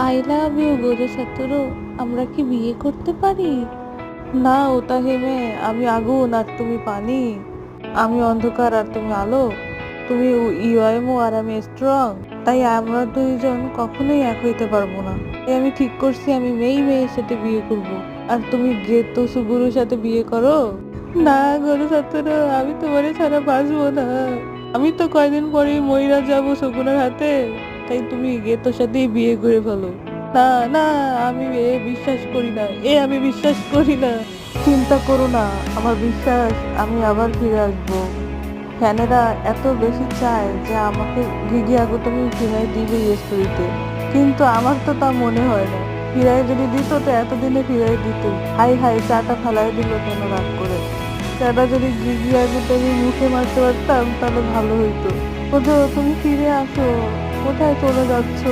I love you Gojo Satoru. আমরা কি বিয়ে করতে পারি? না ওতাহিমে, আমি আগুন আর তুমি পানি, আমি অন্ধকার আর তুমি আলো, তুমি ইওয়াইমো আর আমি স্ট্রং। তাই আমরা দুইজন কখনোই এক হইতে পারবো না। তাই আমি ঠিক করছি আমি মেয়ের সাথে বিয়ে করব। আর তুমি গেতো সুগুরুর সাথে বিয়ে করো। না গোজো সাতোরু, আমি তোমারে ছাড়া বাঁচবো না। আমি তো কয়দিন পরেই মইরা যাবো শকুনের হাতে। তাই তুমি গেতোর সাথেই বিয়ে করে ফেলো। না না, আমি বিশ্বাস করি না, আমি বিশ্বাস করি না। চিন্তা করো না, আমার বিশ্বাস আমি আবার ফিরে আসবো। ফ্যানেরা এত বেশি চায় যে আমাকে গিগি তুমি ফিরাই দিবে এই স্টোরিতে, কিন্তু আমার তো তা মনে হয় না। ফিরাই যদি দিত তো এতদিনে ফিরাই দিত। হাই হাই, চাটা ফেলাই দিল কেন রাগ করে? চাটা যদি গিগি তুমি মুখে মারতে পারতাম তাহলে ভালো হইতো। ওজো, তুমি ফিরে আসো। কোথায় চলে যাচ্ছো?